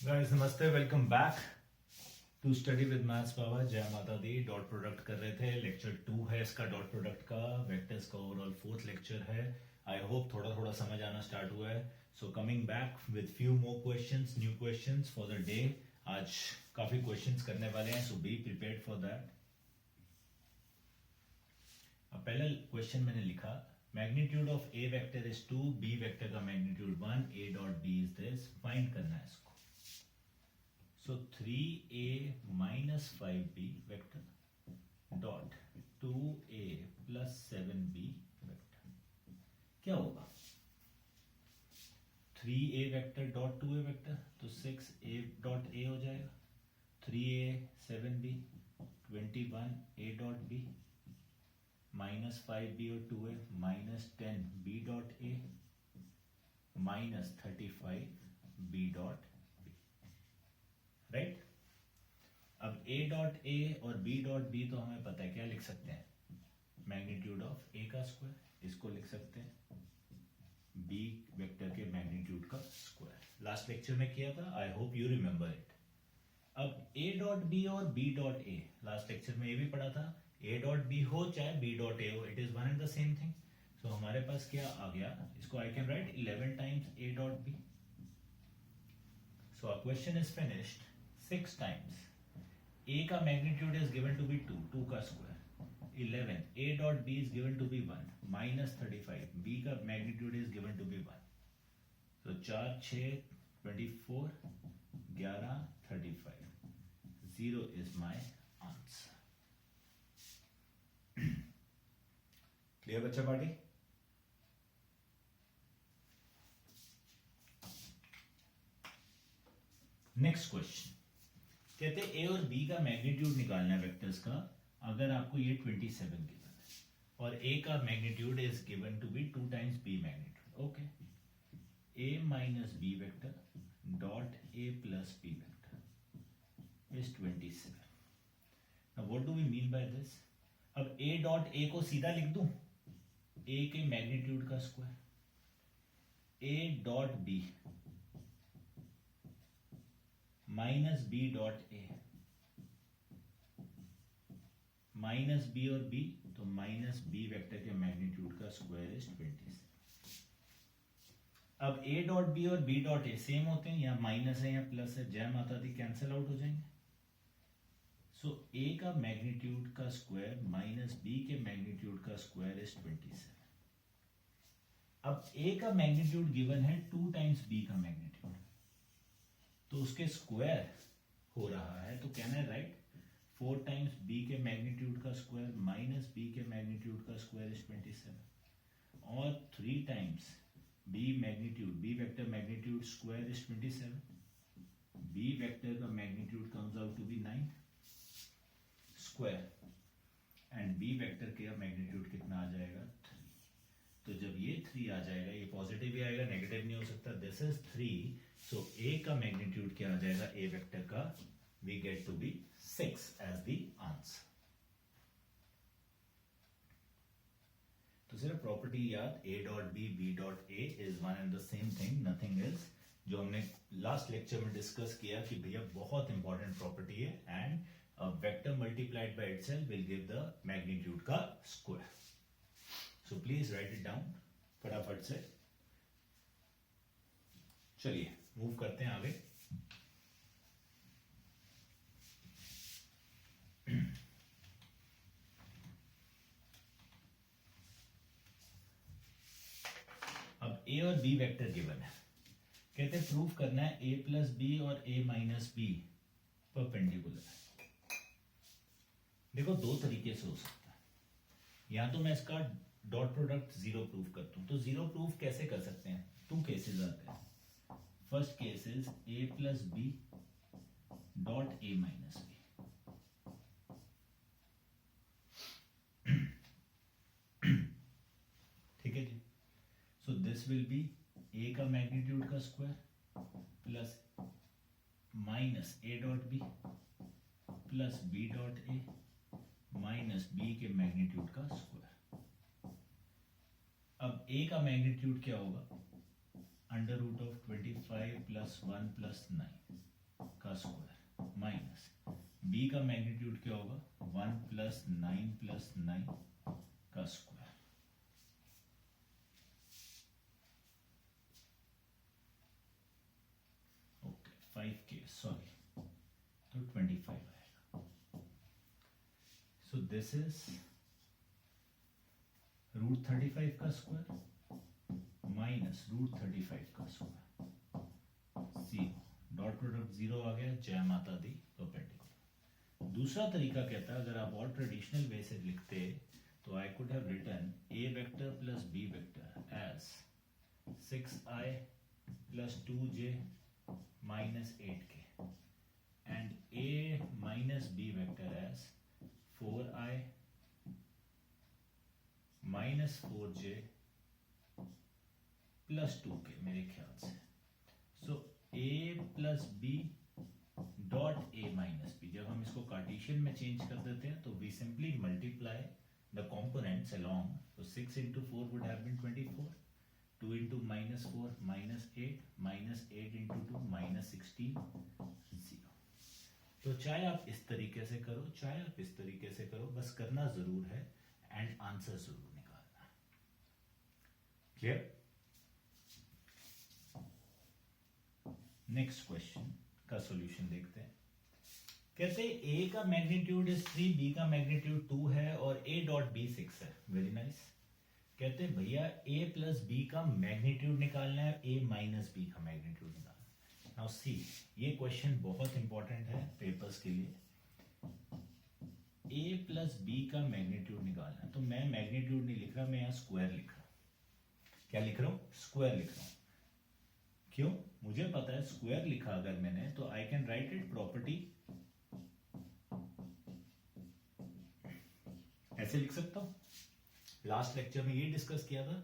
Guys नमस्ते, welcome back to study with maths power. जय माता दी। डॉट प्रोडक्ट कर रहे थे, लेक्चर 2 है इसका डॉट प्रोडक्ट का। वेक्टर्स का ओवरऑल 4th लेक्चर है। आई होप थोड़ा थोड़ा समझ आना स्टार्ट हुआ है। So coming back with few more questions, new questions for the day. आज काफी क्वेश्चंस करने वाले हैं, so be prepared for that. अब पहला क्वेश्चन मैंने लिखा, magnitude of a vector is 2, b vector का magnitude 1, a dot b is this. Find करना है इसको। So 3a minus 5b vector dot 2a plus 7b vector क्या होगा? 3a vector dot 2a vector तो 6a dot a हो जाएगा। 3a 7b 21a dot b minus 5b और 2a minus 10b dot a minus 35b dot right. अब a dot a और b dot b तो हमें पता है, क्या लिख सकते हैं? मैग्नीट्यूड ऑफ a का स्क्वायर, इसको लिख सकते हैं b वेक्टर के मैग्नीट्यूड का स्क्वायर। लास्ट लेक्चर में किया था, I hope you remember it. अब a डॉट b और b dot a, last lecture में ये भी पढ़ा था, a डॉट b हो चाहे b डॉट a हो, it is one and the same thing. So हमारे पास क्या आ गया, इसको I can write 11 times a dot b। So our question is finished. 6 times a का magnitude is given to be 2 का square 11, a dot b is given to be 1 minus 35, b का magnitude is given to be 1। तो 4 6 24 11 35, 0 is my answer. Clear बच्चा party? Next question कहते हैं a और b का magnitude निकालना है वेक्टर्स का। अगर आपको ये 27 गिवन है और a का magnitude is given to be 2 times b magnitude, okay. a minus b vector dot a plus b vector is 27। Now what do we mean by this? अब a डॉट a को सीधा लिख दूं, a के magnitude का square, a dot b minus B dot A, minus B और B तो minus B vector के मैग्नीट्यूड का स्क्वायर इज 27। अब ए डॉट बी और बी डॉट ए सेम होते हैं, या माइनस है या प्लस है, जय माता दी, कैंसिल आउट हो जाएंगे। सो ए का मैग्नीट्यूड का स्क्वायर माइनस बी के मैग्नीट्यूड का स्क्वायर इज 27। अब ए का मैग्नीट्यूड गिवन है 2 टाइम्स बी का मैग्नीट्यूड, तो उसके स्क्वायर हो रहा है, तो कहना है राइट 4 टाइम्स b के मैग्नीट्यूड का स्क्वायर माइनस b के मैग्नीट्यूड का स्क्वायर इज 27, और 3 times b magnitude, b vector magnitude square is 27, b vector का magnitude comes out to be 9 square, and b vector का मैग्नीट्यूड कितना आ जाएगा? 3। तो जब ये 3 आ जाएगा, ये पॉजिटिव भी आएगा, नेगेटिव नहीं हो सकता, दिस इज 3। सो a का मैग्नीट्यूड क्या आ जाएगा a वेक्टर का? We get to be 6 as the answer. तो सिर्फ प्रॉपर्टी याद, a dot b b dot a इज one and the same thing, nothing else, जो हमने लास्ट लेक्चर में डिस्कस किया कि भैया बहुत इंपॉर्टेंट प्रॉपर्टी है, and vector multiplied by itself will give the magnitude का square. So please write it down फटाफट से। चलिए मूव करते हैं आगे। अब a और b वेक्टर गिवन है, कहते हैं प्रूव करना है a प्लस बी और a माइनस बी परपेंडिकुलर है। देखो दो तरीके से हो सकता है, या तो मैं इसका डॉट प्रोडक्ट 0 प्रूव करता हूं। तो 0 प्रूव कैसे कर सकते हैं? 2 केसेस आते हैं। First case is a plus B dot a minus b. ठीक है जी। So this will be a का मैग्नीट्यूड का square plus minus a dot B plus b dot a minus b के मैग्नीट्यूड का स्क्वायर। अब a का magnitude क्या होगा? Under root of 25 plus 1 plus 9, का स्क्वायर माइनस b का मैग्नीट्यूड क्या होगा 1 प्लस 9 का स्क्वायर। ओके 5k सॉरी तो 25 आएगा। सो दिस इज √35 का स्क्वायर माइनस √35 का square. Zero dot product zero आ गया, जय माता दी परपेंडिकुलर। दूसरा तरीका कहता है अगर आप और ट्रेडिशनल वे से लिखते तो I could have written a vector plus b vector as 6i plus 2j minus 8k and a minus b vector as 4i minus 4j plus 2k मेरे ख्याल से। so a plus b dot a minus b, जब हम इसको Cartesian में change कर देते हैं तो we simply multiply the components along, so 6 into 4 would have been 24, 2 into minus 4 minus 8 minus 8 into 2 minus 16 0। तो चाहे आप इस तरीके से करो चाहे आप इस तरीके से करो, बस करना जरूर है एंड आंसर जरूर निकालना है। क्लियर? नेक्स्ट क्वेश्चन का सॉल्यूशन देखते हैं। कहते हैं a का मैग्नीट्यूड इज 3, b का मैग्नीट्यूड 2 है और a डॉट b 6 है। Very nice. कहते हैं भैया a प्लस b का मैग्नीट्यूड निकालना है, a माइनस b का मैग्नीट्यूड निकालना है। नाउ सी, ये क्वेश्चन बहुत इंपॉर्टेंट है पेपर्स के लिए। a प्लस b का मैग्नीट्यूड निकालना है, तो मैं मैग्नीट्यूड नहीं लिख रहा, मैं यहाँ स्क्वायर लिख रहा हूँ। क्या लिख रहा हूँ? स्क्वायर लिख रहा हूँ। क्यों? मुझे पता है स्क्वायर लिखा अगर मैंने तो आई कैन राइट इट प्रॉपर्टी ऐसे लिख सकता हूं। लास्ट लेक्चर में ये डिस्कस किया था,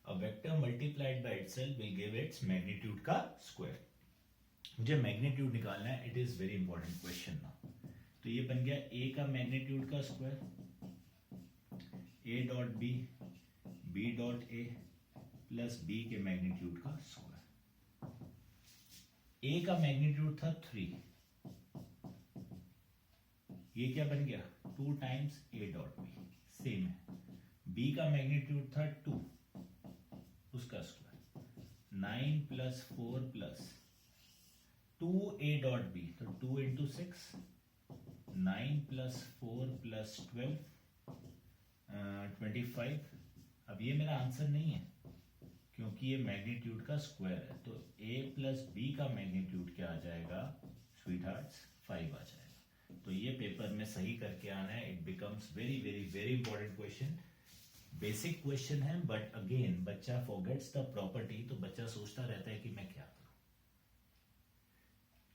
a vector multiplied by itself will give its magnitude का स्क्वायर। मुझे मैग्नीट्यूड निकालना है, it is very important question now. तो ये बन गया a का मैग्नीट्यूड का square, a dot b, b dot a plus b के मैग्नीट्यूड का स्क्वायर। a का मैग्नीट्यूड था 3, ये क्या बन गया 2 times a dot b, same है। b का मैग्नीट्यूड था 2, उसका square 9 plus 4 plus 2a dot b, तो 2 इंटू 6 9 प्लस 4 प्लस 12 25। अब ये मेरा आंसर नहीं है क्योंकि ये मैग्नीट्यूड का स्क्वायर है, तो a प्लस b का मैग्नीट्यूड क्या आ जाएगा स्वीट हार्ट्स 5 आ जाएगा। तो ये पेपर में सही करके आना है। It becomes very very very important question. Basic question है बट अगेन बच्चा फॉरगेट्स द प्रॉपर्टी, तो बच्चा सोचता रहता है कि मैं क्या करूं।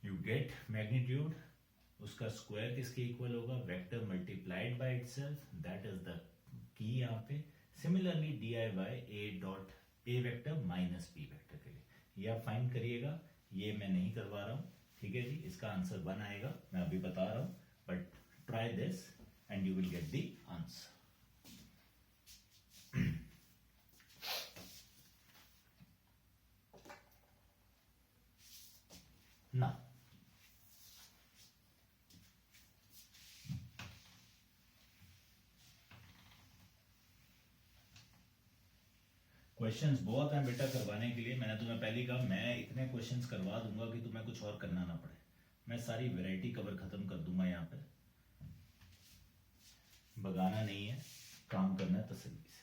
यू गेट मैग्नीट्यूड, उसका स्क्वायर किसके इक्वल होगा? Vector multiplied by itself, that is the key यहाँ पे। Similarly DIY a dot a vector minus b vector के लिए ये आप फाइंड करिएगा, ये मैं नहीं करवा रहा हूं, ठीक है जी। इसका आंसर 1 आएगा, मैं अभी बता रहा हूं, but try this and you will get the answer. ना क्वेश्चंस बहुत हैं बेटा करवाने के लिए। मैंने तुम्हें पहले कहा मैं इतने क्वेश्चंस करवा दूंगा कि तुम्हें कुछ और करना ना पड़े। मैं सारी वैरायटी कवर खत्म कर दूंगा यहाँ पे, भगाना नहीं है, काम करना है तसल्ली से।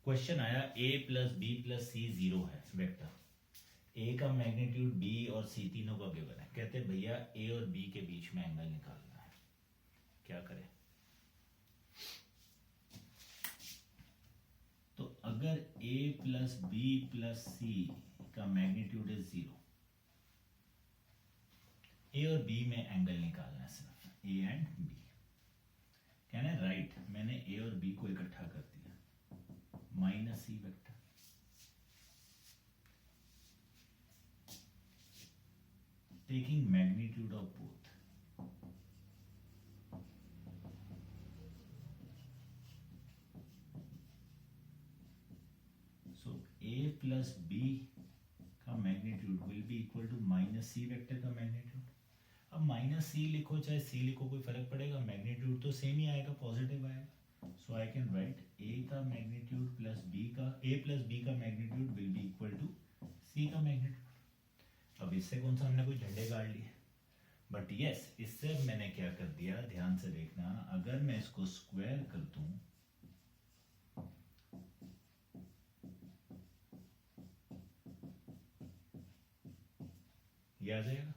क्वेश्चन आया a प्लस बी प्लस सी 0 है वेक्टर, a का मैग्नीट्यूड b और c तीनों का गिवन है। कहते हैं भैया a और b के बीच में एंगल निकालना है, क्या करें? तो अगर a plus B plus C का मैग्नीट्यूड है 0, a और b में एंगल निकालना है, सिर्फ a and b। Can I write, मैंने a और b को इकट्ठा कर दिया, minus c vector, taking magnitude of both. So a plus b का magnitude magnitude will be equal to minus C vector का मैग्नीट्यूड। अब माइनस सी लिखो चाहे सी लिखो कोई फर्क पड़ेगा, मैग्नीट्यूड तो सेम ही आएगा, पॉजिटिव आएगा। सो आई कैन राइट ए का मैग्नीट्यूड प्लस बी का, ए प्लस बी का magnitude will be equal to c का मैग्नीट्यूड। अब इससे कौन सा हमने कोई झंडे गाड़ लिए, बट यस इससे मैंने क्या कर दिया, ध्यान से देखना, अगर मैं इसको स्क्वायर कर दूं ये आ जाएगा।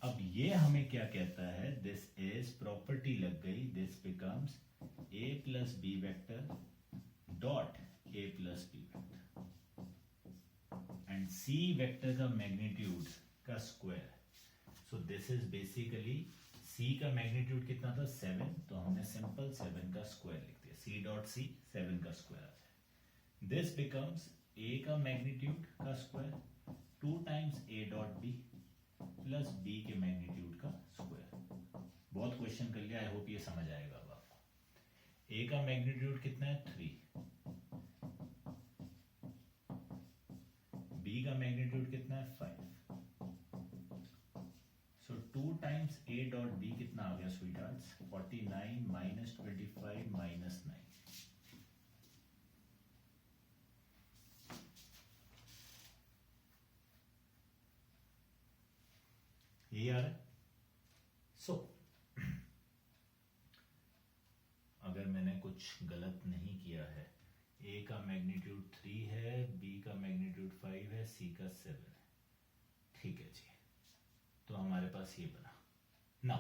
अब ये हमें क्या कहता है, दिस इज प्रॉपर्टी लग गई, this becomes a plus B vector dot A plus B vector and c vector का मैग्नीट्यूड का square. So this is basically c का मैग्नीट्यूड कितना था 7, तो हमने सिंपल 7 का स्क्वायर लिख दिया, सी डॉट सी 7 का स्क्वायर आ जाए। दिस बिकम्स ए का मैग्नीट्यूड का स्क्वायर 2 टाइम्स ए डॉट बी प्लस बी के मैग्नीट्यूड का स्क्वायर। बहुत क्वेश्चन कर लिया, आई होप ये समझ आएगा अब आपको। ए का मैग्नीट्यूड कितना है 3, बी का मैग्नीट्यूड कितना है 5, सो 2 टाइम्स ए डॉट बी कितना आ गया स्वीट हार्ट्स, 49 माइनस 25 माइनस 9। ये आ रहा है। सो अगर मैंने कुछ गलत नहीं किया है, ए का मैग्नीट्यूड 3 है, बी का मैग्नीट्यूड 5 है, सी का 7 है, ठीक है जी। तो हमारे पास ये बना ना,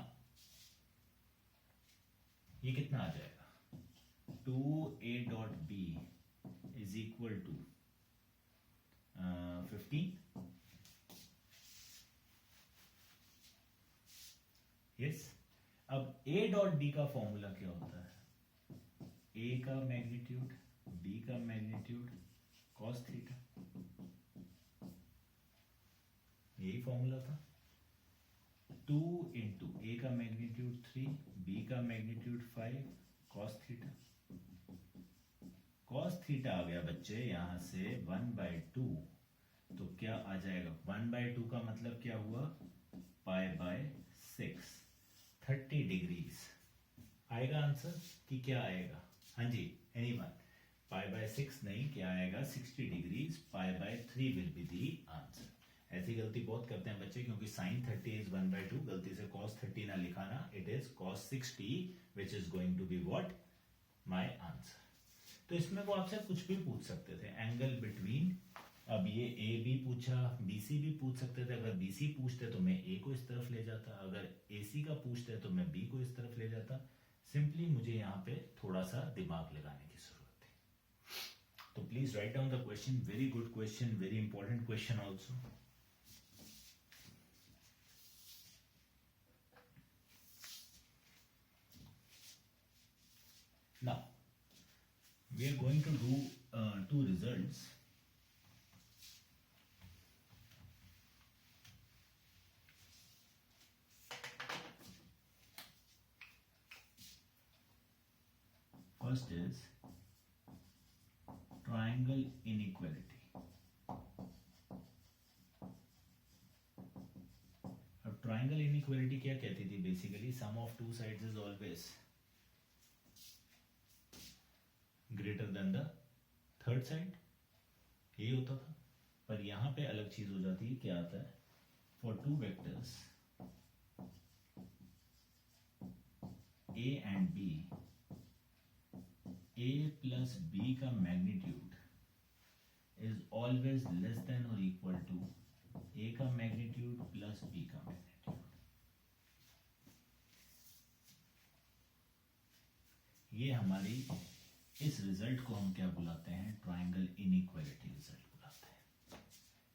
ये कितना आ जाएगा 2a dot b is equal to 15। Yes, अब a डॉट बी का फॉर्मूला क्या होता है, a का मैग्नीट्यूड b का मैग्नीट्यूड cos थीटा, यही फॉर्मूला था। 2 इंटू ए का मैग्नीट्यूड 3, बी का magnitude 5, cos theta. cos theta आ गया बच्चे यहां से 1/2, तो क्या आ जाएगा 1/2 का मतलब क्या हुआ, π/6, 30 डिग्रीज आएगा आंसर कि क्या आएगा, हाँ जी एनीवन, π/6 नहीं, क्या आएगा 60 degrees, π/3 will be the answer. ऐसी गलती बहुत करते हैं बच्चे, क्योंकि sin 30 इज 1/2, गलती से cos 30 ना लिखाना, it is cos 60 which is going to be what my answer. तो इसमें वो आपसे कुछ भी पूछ सकते थे, एंगल बिटवीन, अब ये ए बी पूछा, बीसी भी पूछ सकते थे, अगर बीसी पूछते तो मैं ए को इस तरफ ले जाता, अगर एसी का पूछते तो मैं बी को इस तरफ ले जाता। सिंपली मुझे यहाँ पे थोड़ा सा दिमाग लगाने की जरूरत थी। तो please write down the question, very good question, very important question also. Now we are going to do 2 results. First is triangle inequality. अब triangle inequality क्या कहती थी, basically sum of two sides is always greater than the third side, यही होता था। पर यहां पे अलग चीज हो जाती है, क्या आता है, for 2 vectors a and b, a plus b का magnitude is always less than और इक्वल टू ए का मैग्नीट्यूड प्लस बी का मैग्नीट्यूड। ये हमारी, इस रिजल्ट को हम क्या बुलाते हैं, ट्रायंगल इनइक्वालिटी रिजल्ट बुलाते हैं।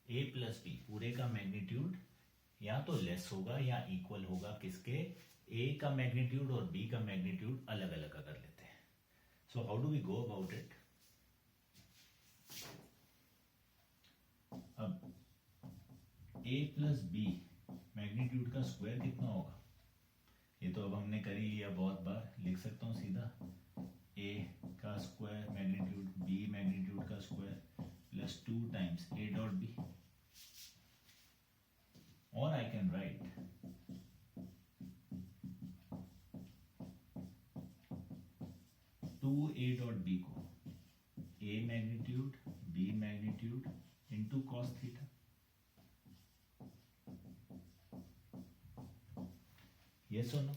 ए प्लस बी पूरे का मैग्नीट्यूड या तो लेस होगा या इक्वल होगा किसके, ए का मैग्नीट्यूड और बी का मैग्नीट्यूड अलग अलग अगर लेते हैं। So how do we go about it, अब ए प्लस बी मैग्नीट्यूड का स्क्वायर कितना होगा, ये तो अब हमने कर ही लिया बहुत बार, लिख सकता हूं सीधा ए का स्क्वायर मैग्नीट्यूड बी मैग्नीट्यूड का square plus 2 times A dot b. Can write to a dot b को a magnitude B magnitude into cos theta. Yes और नो?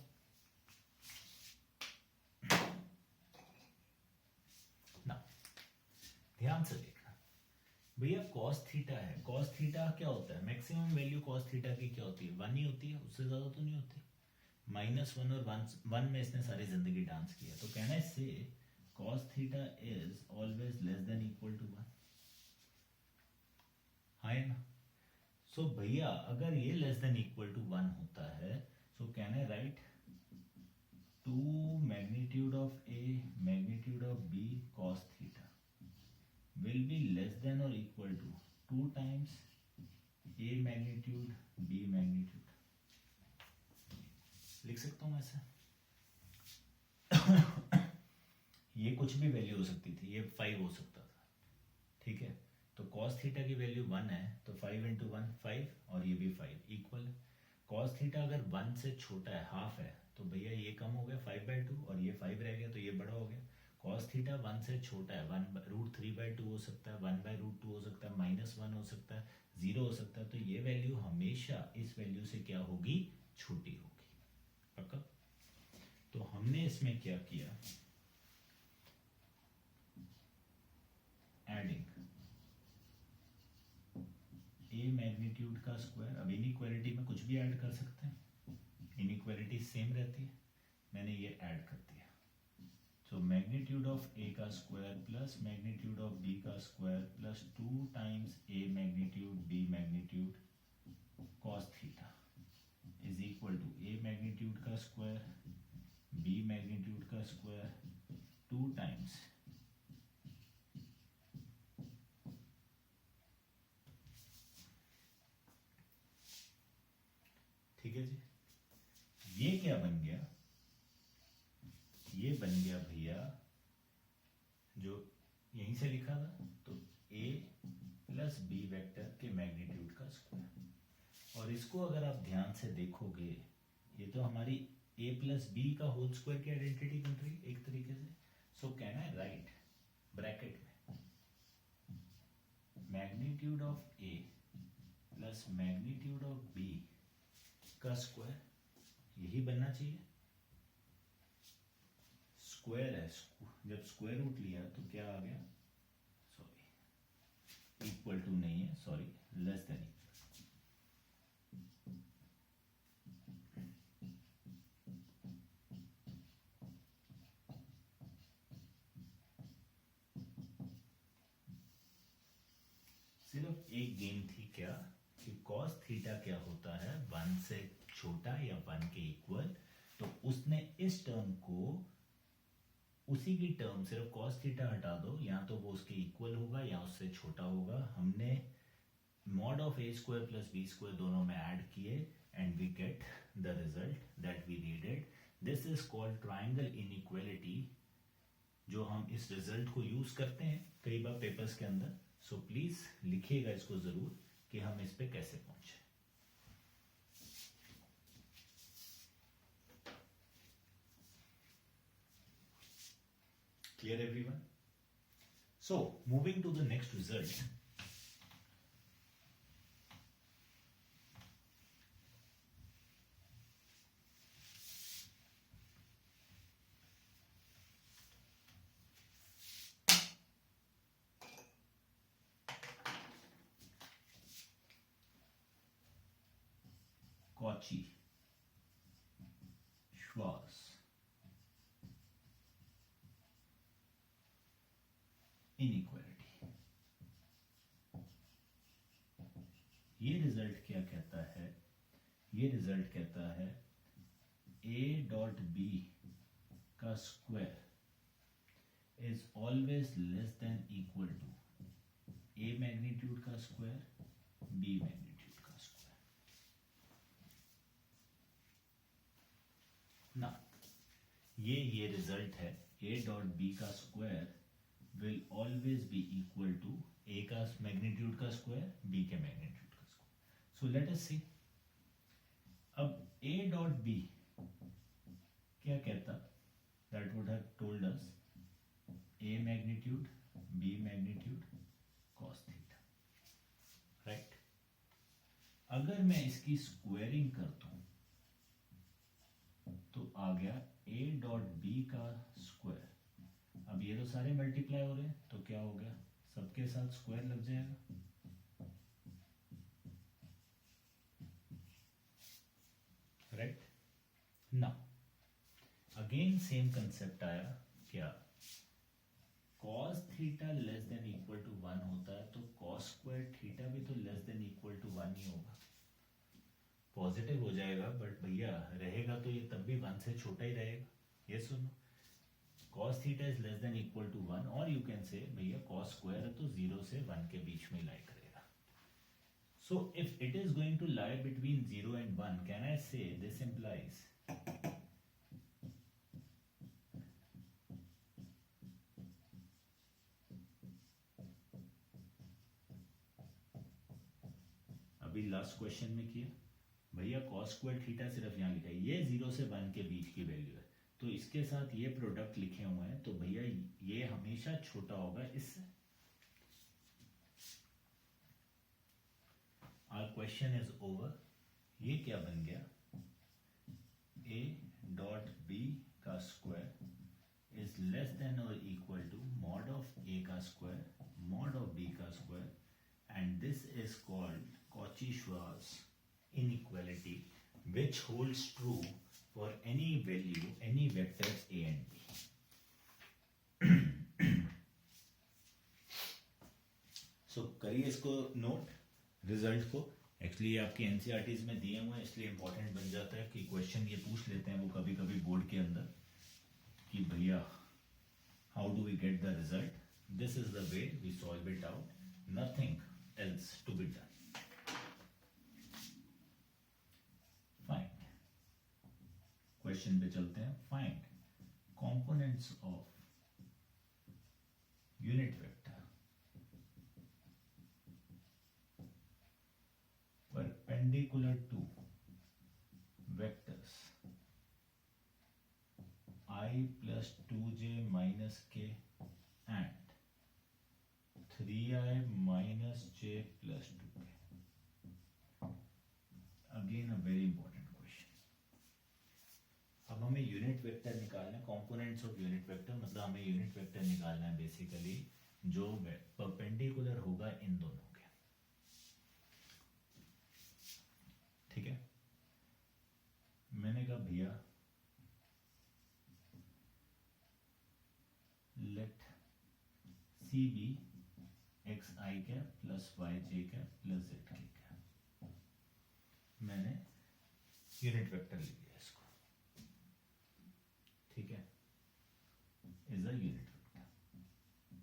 ना ध्यान से देखना भैया, कॉस थीटा है. कॉस थीटा क्या होता है? मैक्सिमम वैल्यू कॉस थीटा की क्या होती है? 1 ही होती है, उससे ज्यादा तो नहीं होती. -1 और 1 में इसने सारी जिंदगी डांस किया. तो कहना है इससे cos theta is always less than equal to 1. है ना? सो भैया अगर ये लेस देन इक्वल टू 1 होता है, so can I write 2 magnitude of A magnitude of B cos theta will be less than or equal to 2 times a magnitude b magnitude. लिख सकता हूं मैं ऐसे. ये कुछ भी वैल्यू हो सकती थी, ये 5 हो सकता था. ठीक है, तो cos थीटा की वैल्यू 1 है, तो 5 इंटू 1 5 और ये भी 5 इक्वल. cos थीटा अगर 1 से छोटा है, हाफ है, तो भैया ये कम हो गया 5/2 और ये 5 रह गया, तो ये बड़ा हो गया. cos थीटा 1 से छोटा है, 1√3/2 हो सकता है, 1/√2 हो सकता है, -1 हो सकता है, 0 हो सकता है. तो ये वैल्यू हमेशा इस वैल्यू से क्या होगी? छोटी होगी. पक्का? तो हमने इसमें क्या किया? एडिंग ए मैग्नीट्यूड का स्क्वायर. अब इनइक्वालिटी में कुछ भी ऐड कर सकते हैं, इनइक्वालिटी सेम रहती है. मैंने ये ऐड कर दिया. सो मैग्नीट्यूड ऑफ ए का square plus magnitude of b का square plus 2 times a magnitude B magnitude cos theta is equal to a magnitude का स्क्वायर बी मैग्नीट्यूड का स्क्वायर 2 टाइम्स ठीक है जी. ये क्या बन गया? ये बन गया भैया जो यहीं से लिखा था, तो a प्लस बी वेक्टर के मैग्नीट्यूड का स्क्वायर. और इसको अगर आप ध्यान से देखोगे, ये तो हमारी a प्लस बी का होल स्क्वायर की आइडेंटिटी बन रही एक तरीके से. So can I write bracket में magnitude of a plus magnitude of b का स्क्वायर. यही बनना चाहिए. स्क्वायर है, जब स्क्वायर रूट लिया तो क्या आ गया? सॉरी, इक्वल टू नहीं है, सॉरी, लेस देन इक्वल. सिर्फ एक गेम थी क्या कि cos थीटा क्या होता है? 1 से छोटा या 1 के इक्वल. तो उसने इस टर्म को, उसी की टर्म, सिर्फ cos थीटा हटा दो, या तो वो उसके इक्वल होगा या उससे छोटा होगा. हमने mod of a square plus b square दोनों में ऐड किए and we get the result that we needed. This is called triangle inequality, जो हम इस रिजल्ट को यूज करते हैं कई बार पेपर्स के अंदर. सो प्लीज लिखिएगा इसको जरूर कि हम इस पे कैसे पहुंचे. Clear everyone? So moving to the next result. Cauchy Schwarz inequality. ये रिजल्ट क्या कहता है? ये रिजल्ट कहता है a डॉट बी का square is always less than equal to a magnitude का स्क्वायर b मैग्नीट्यूड का स्क्वायर. ना, ये रिजल्ट है. a डॉट बी का square will always be equal to a का मैग्नीट्यूड का स्क्वायर b के मैग्नीट्यूड का square. So let us see. अब ए डॉट बी क्या कहता, that would have told us A magnitude B magnitude cos theta, right. अगर मैं इसकी स्क्वायरिंग कर दूं तो आ गया ए डॉट बी का स्क्वायर। अब ये तो सारे मल्टीप्लाई हो रहे हैं तो क्या हो गया, सबके साथ स्क्वायर लग जाएगा, right. Now again same concept आया, क्या cos theta less than equal to 1 होता है तो cos स्क्वायर थीटा भी तो लेस देन इक्वल टू 1 ही होगा, पॉजिटिव हो जाएगा, बट भैया रहेगा तो ये तब भी 1 से छोटा ही रहेगा, ये सुनो। cos theta is less than equal to 1, और यू कैन से भैया cos स्क्वायर है तो 0 से 1 के बीच में लाई करेगा। So if it is going to lie between 0 and 1, can I say this implies अभी लास्ट क्वेश्चन में किया भैया cos स्क्वायर थीटा सिर्फ यहाँ लिखा है, ये 0 से 1 के बीच की वैल्यू है, तो इसके साथ ये प्रोडक्ट लिखे हुए हैं तो भैया ये हमेशा छोटा होगा इससे। Our question is over. ये क्या बन गया, a डॉट b का स्क्वायर इज लेस देन और equal to mod of a का स्क्वायर मॉड ऑफ b का square, and this is called Cauchy-Schwarz inequality, which holds true for any value, any vectors a and b. So करिए इसको note, result को। Actually ये आपके NCERTs में दिए हुए हैं इसलिए इंपॉर्टेंट बन जाता है कि क्वेश्चन ये पूछ लेते हैं वो कभी कभी बोर्ड के अंदर कि भैया how do we get the result, this is the way we solve it out, nothing else to be done. Find, question पे चलते हैं। Find components of unit vector perpendicular to vectors I plus 2j minus k and 3i minus j plus 2k. Again a very important question. अब हमें unit vector निकालना है, components of unit vector मतलब हमें unit vector निकालना है basically जो perpendicular होगा इन दोनों के, ठीक है। मैंने कहा भैया लेट सी बी एक्स आई कैप प्लस वाई जे कैप प्लस जेड के कैप, मैंने यूनिट वेक्टर ले लिया इसको, ठीक है, इज अ यूनिट वेक्टर।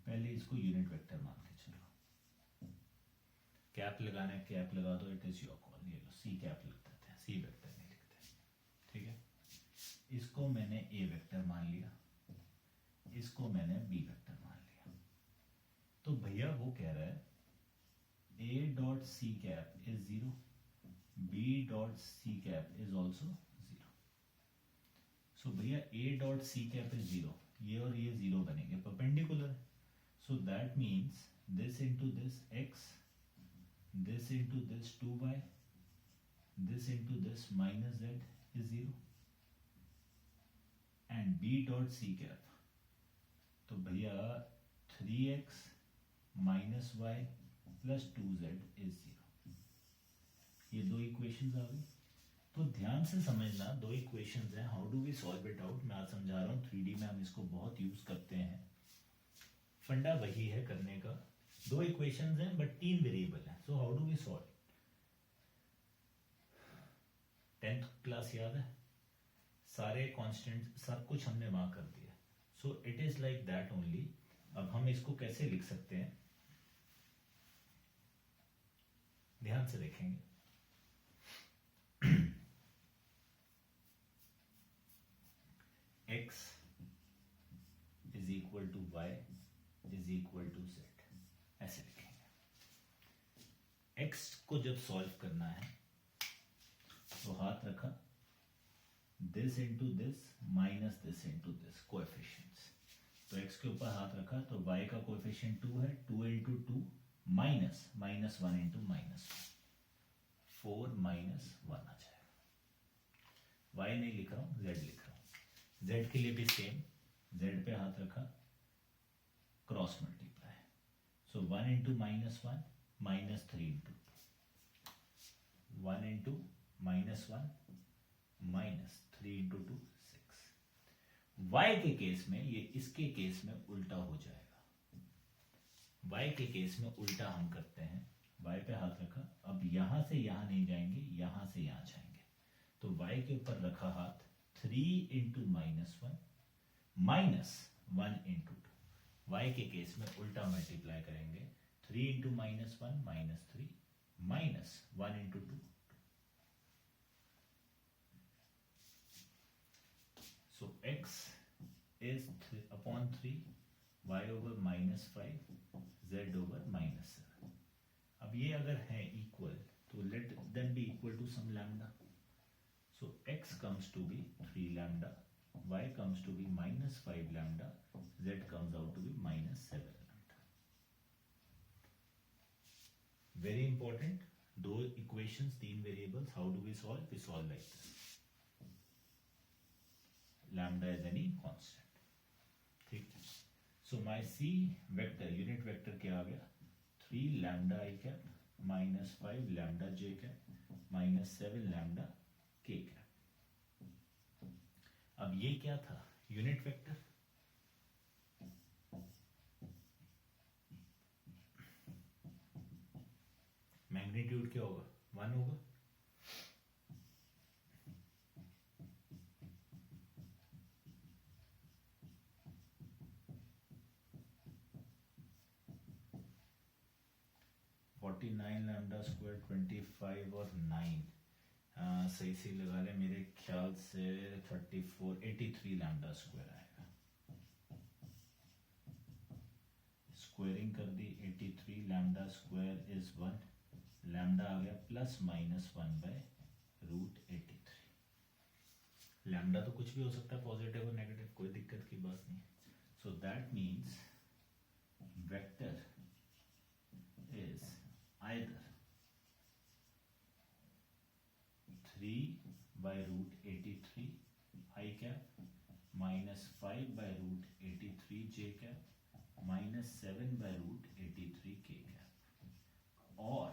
पहले इसको यूनिट वेक्टर मान के चलो, कैप लगाना है कैप लगा दो, इट इज योर कॉल। ये लो सी कैप लिख देते हैं, सी वेक्टर नहीं लिखते, ठीक है। इसको मैंने ए वेक्टर मान लिया, इसको मैंने बी वेक्टर मान लिया, तो भैया वो कह रहा है A dot C cap is 0, B dot C cap is also 0। So भैया A dot C cap is 0, ये और ये 0 बनेंगे perpendicular, so that means this into this x, this into this 2y, this into this minus z is 0, and b dot c cap, तो भैया 3x minus y plus 2z is 0। ये दो equations आ गई, तो ध्यान से समझना, दो इक्वेशंस हैं, how do we solve it out. मैं आज समझा रहा हूँ 3D में हम इसको बहुत यूज करते हैं, फंडा वही है करने का। दो इक्वेशंस हैं बट 3 वेरिएबल हैं, so how do we solve. 10th class याद है, सारे कांस्टेंट सब कुछ हमने वहां कर दिया, so it is like that only. अब हम इसको कैसे लिख सकते हैं, ध्यान से देखेंगे। x is equal to y is equal to z, ऐसे लिखेंगे। x को जब सॉल्व करना है तो हाथ रखा, this into this minus this into this coefficients, तो x के ऊपर हाथ रखा तो y का कोएफिशिएंट 2 है, 2 into 2 minus minus 1 into minus 4 minus 1 आ जाएगा। y नहीं लिख रहा हूं, z लिख रहा हूं। z के लिए भी सेम, z पे हाथ रखा, क्रॉस मल्टीप्लाई, सो 1 into minus 1 minus 3 into 1 into minus 1 minus 3 into 2 6। y के केस में ये इसके केस में उल्टा हो जाएगा। y के केस में उल्टा हम करते हैं, y पे हाथ रखा, अब यहां से यहां नहीं जाएंगे, यहां से यहां जाएंगे, तो y के ऊपर रखा हाथ, 3 into minus 1 minus 1 into 2, y के केस में उल्टा मल्टीप्लाई करेंगे, 3 into minus 1 minus 3 minus 1 into 2। So x is upon 3, y over minus 5, z over minus 7. अब ये अगर है equal, तो let them be equal to some lambda. So x comes to be 3 lambda, y comes to be minus 5 lambda, z comes out to be minus 7 lambda. Very important. दो equations, 3 variables. How do we solve? We solve like this. Lambda is any constant. ठीक है, so my c vector, unit vector क्या आ गया, 3 lambda I cap minus 5 lambda j cap minus 7 lambda k cap। अब ये क्या था, unit vector, magnitude क्या होगा, 1 होगा, लैम्डा स्क्वायर 25 और 9 सही सही लगा ले, मेरे ख्याल से 34 83 लैम्डा स्क्वायर आएगा। स्क्वायरिंग कर दी, 83 लैम्डा स्क्वायर इज 1, लैम्डा आ गया plus minus 1 by root 83। Lambda तो कुछ भी हो सकता है, पॉजिटिव और नेगेटिव, कोई दिक्कत की बात नहीं। सो that means vector is either 3 by root 83 I cap minus 5 by root 83 j cap minus 7 by root 83 k cap, और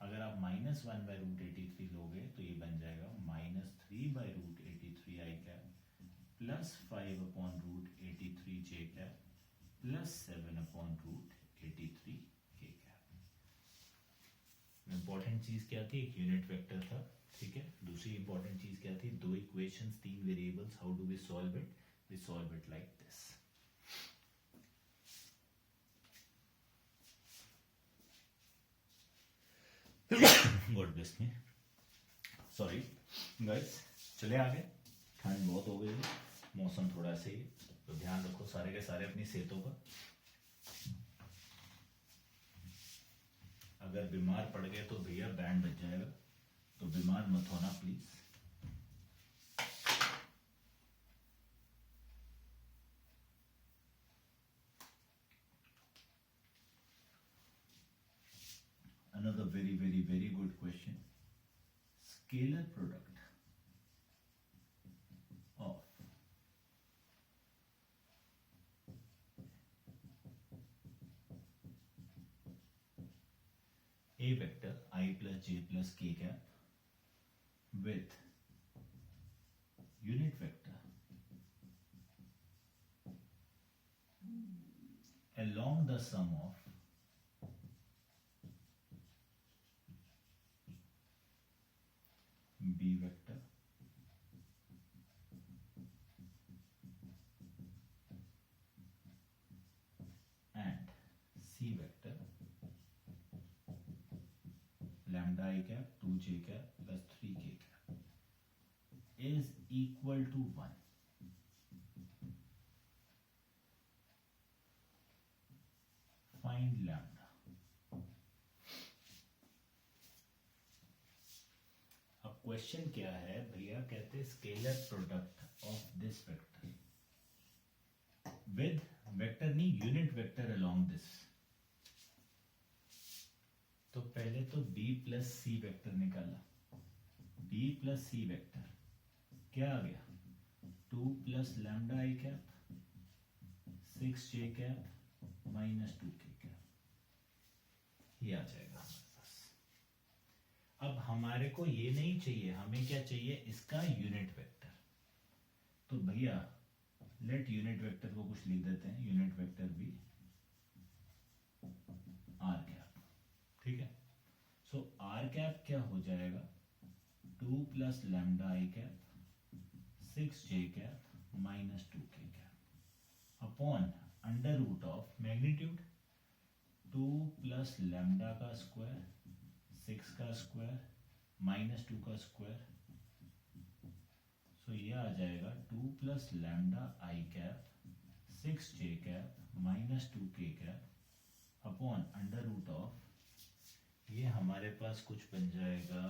अगर आप minus 1 by root 83 लोगे तो ये बन जाएगा minus 3 by root 83 I cap plus 5 upon root 83 j cap plus 7 upon root 83 important चीज क्या थी, एक यूनिट वेक्टर था, ठीक है। दूसरी इंपॉर्टेंट चीज क्या थी, दो equations, 3 variables, how do we solve it, we solve it like this. God bless me, sorry guys, चले आगे, ठंड बहुत हो गई है, मौसम थोड़ा सा ही, तो ध्यान रखो सारे के सारे अपनी सेहतों का। अगर बीमार पड़ गए तो भैया बैंड बज जाएगा, तो बीमार मत होना please. Another very very very good question. Scalar product of a vector I plus j plus k cap with unit vector along the sum of b vector and c vector lambda I cap 2j cap plus 3k cap is equal to 1. Find lambda. अब question क्या है भैया, कहते हैं scalar product of this vector with vector नहीं unit vector along this. तो पहले तो b प्लस सी वेक्टर निकाला, b प्लस सी वेक्टर क्या आ गया 2 प्लस लैम्डा आई cap 6 J cap minus 2 K cap, ये आ जाएगा हमारे पास। अब हमारे को ये नहीं चाहिए, हमें क्या चाहिए इसका यूनिट वेक्टर। तो भैया लेट यूनिट वेक्टर को कुछ लिख देते हैं, यूनिट वेक्टर भी आर कैप, ठीक है। सो आर कैप क्या हो जाएगा 2 plus lambda I cap 6 J cap minus 2 K cap upon under root of magnitude 2 plus lambda का स्क्वायर 6 का स्क्वायर माइनस 2 का स्क्वायर। सो ये आ जाएगा 2 plus lambda I cap 6 J cap minus 2 K cap upon under root of, ये हमारे पास कुछ बन जाएगा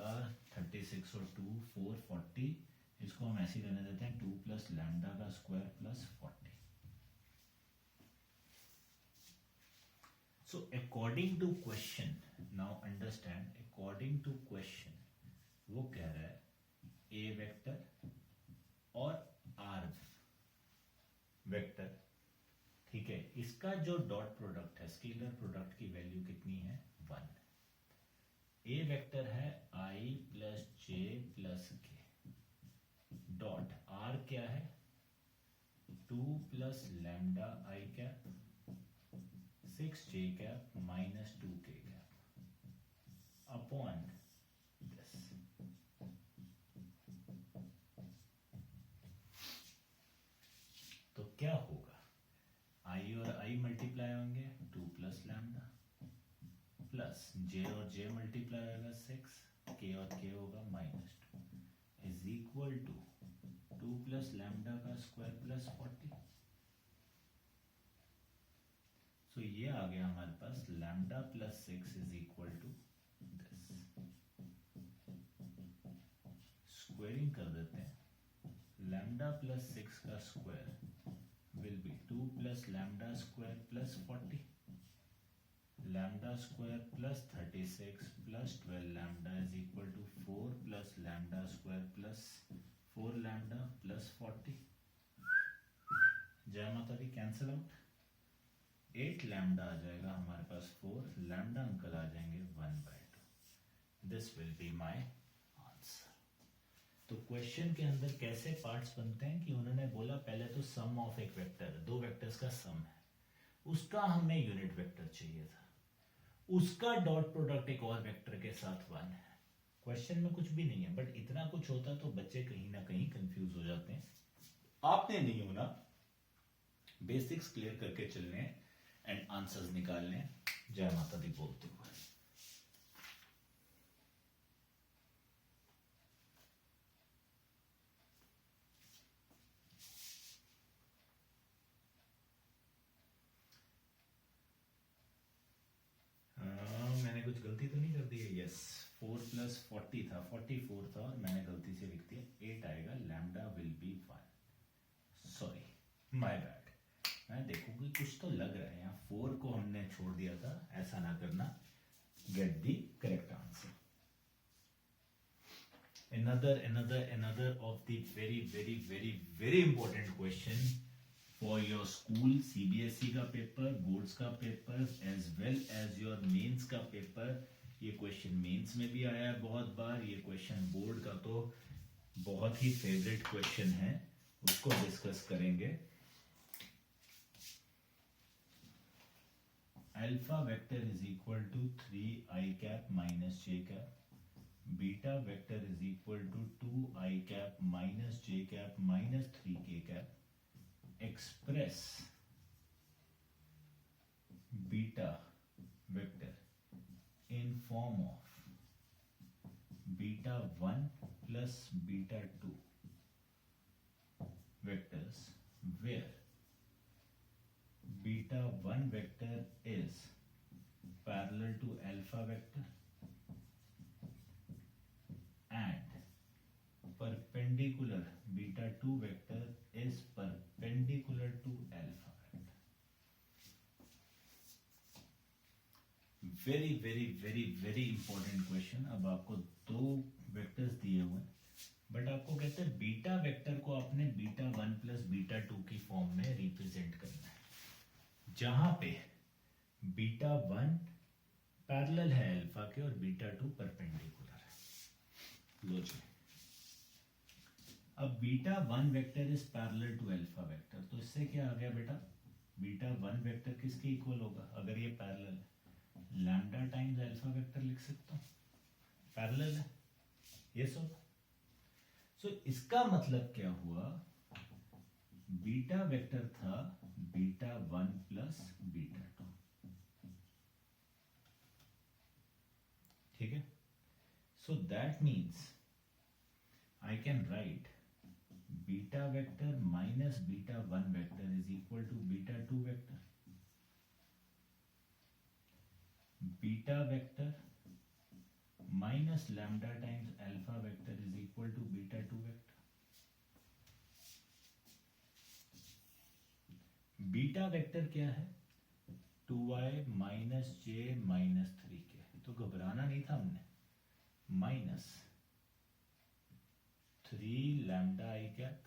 36 और 2 440, इसको हम ऐसे रहने देते हैं 2 प्लस लैम्डा का square plus 40। So according to question, now understand, according to question वो कह रहा है ए वेक्टर और आर वेक्टर, ठीक है, इसका जो डॉट प्रोडक्ट है स्केलर प्रोडक्ट की वैल्यू कितनी है 1। ए वेक्टर है i plus J plus K, dot R क्या है 2 plus lambda I cap 6 J cap minus 2 K cap upon this. तो क्या होगा i और i मल्टीप्लाई होंगे 2 प्लस लैम्डा प्लस j और j मल्टीप्लाई होगा 6, k और k होगा minus 2 is equal to 2 plus lambda का स्क्वायर प्लस 40। सो ये आ गया हमारे पास lambda plus 6 is equal to this. Squaring कर देते हैं, लैम्डा प्लस 6 का square will be 2 plus lambda square plus 40, lambda square plus 36 plus 12 lambda is equal to 4 plus lambda square plus 4 lambda plus 40। जय माता दी, कैंसिल आउट, 8 लैम्डा आ जाएगा हमारे पास, 4 lambda uncle आ जाएंगे 1/2। This will be my answer. तो question के अंदर कैसे parts बनते हैं कि उन्होंने बोला पहले तो सम ऑफ एक वेक्टर, दो वेक्टर्स का सम है, उसका हमें यूनिट वेक्टर चाहिए था, उसका डॉट प्रोडक्ट एक और वेक्टर के साथ 1 है। क्वेश्चन में कुछ भी नहीं है, बट इतना कुछ होता तो बच्चे कहीं ना कहीं कंफ्यूज हो जाते हैं। आपने नहीं होना, बेसिक्स क्लियर करके चलने हैं एंड आंसर्स निकालने हैं। जय माता दी बोलते हुए मैंने कुछ गलती तो नहीं कर दी है? यस, 4 प्लस 40 था, 44 था और मैंने गलती से लिख दिया 8 आएगा, lambda will be 1। Sorry, my bad. मैं देखूंगी कुछ तो लग रहा है यहाँ, 4 को हमने छोड़ दिया था, ऐसा ना करना। Get the correct answer. another of the very important question for your school, CBSE का पेपर, बोर्ड्स का paper, as well as your mains का पेपर। ये क्वेश्चन मेंस में भी आया है बहुत बार, ये क्वेश्चन बोर्ड का तो बहुत ही फेवरेट क्वेश्चन है, उसको डिस्कस करेंगे। Alpha vector is equal to 3i cap minus j cap, beta vector is equal to 2i cap minus j cap minus 3k cap. Express beta vector in form of beta 1 plus beta 2 vectors where beta 1 vector is parallel to alpha vector and perpendicular beta 2 vector is perpendicular to alpha vector. Very very very very important question. अब आपको दो vectors दिए हुए हैं, but आपको कहते हैं beta vector को आपने बीटा 1 प्लस बीटा 2 की फॉर्म में रिप्रेजेंट करना है, जहां पे बीटा 1 पैरेलल है अल्फा के और बीटा 2 परपेंडिकुलर है. लो जी, अब beta 1 vector is parallel to alpha vector, तो इससे क्या आ गया बेटा, बीटा 1 वेक्टर किसके इक्वल होगा अगर ये पैरेलल है, लैम्डा टाइम्स अल्फा वेक्टर लिख सकता हूं, पैरेलल है ये सब. सो इसका मतलब क्या हुआ, बीटा वेक्टर था बीटा 1 प्लस बीटा 2. ठीक है. So that means I can write beta vector minus beta 1 vector is equal to beta 2 vector. Beta vector minus lambda times alpha vector is equal to beta 2 vector. Beta vector क्या है, 2i minus जे minus 3k. तो घबराना नहीं था हमने, minus 3 lambda I cap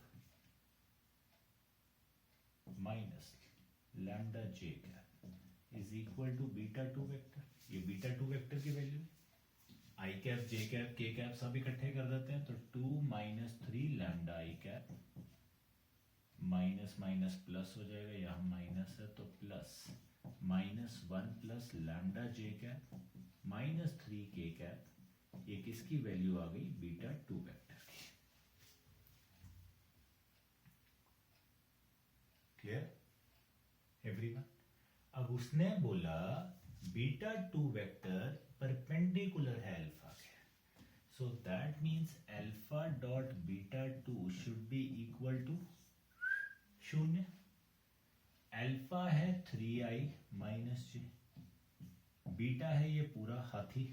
minus lambda J cap is equal to beta 2 vector. ये beta 2 vector की value है. I cap J cap K cap सब इकट्ठे कर देते हैं, तो 2 माइनस 3 लैम्डा आई कैप, माइनस माइनस प्लस हो जाएगा, यहाँ माइनस है तो प्लस, माइनस 1 प्लस लैम्डा जे कैप माइनस 3 के कैप. ये किसकी वैल्यू आ गई, बीटा 2 वेक्टर की. Clear everyone. अब उसने बोला बीटा 2 वेक्टर परपेंडिकुलर है अल्फा के, so that means alpha dot beta 2 should be equal to 0. Alpha है 3i माइनस जे, बीटा है ये पूरा हाथी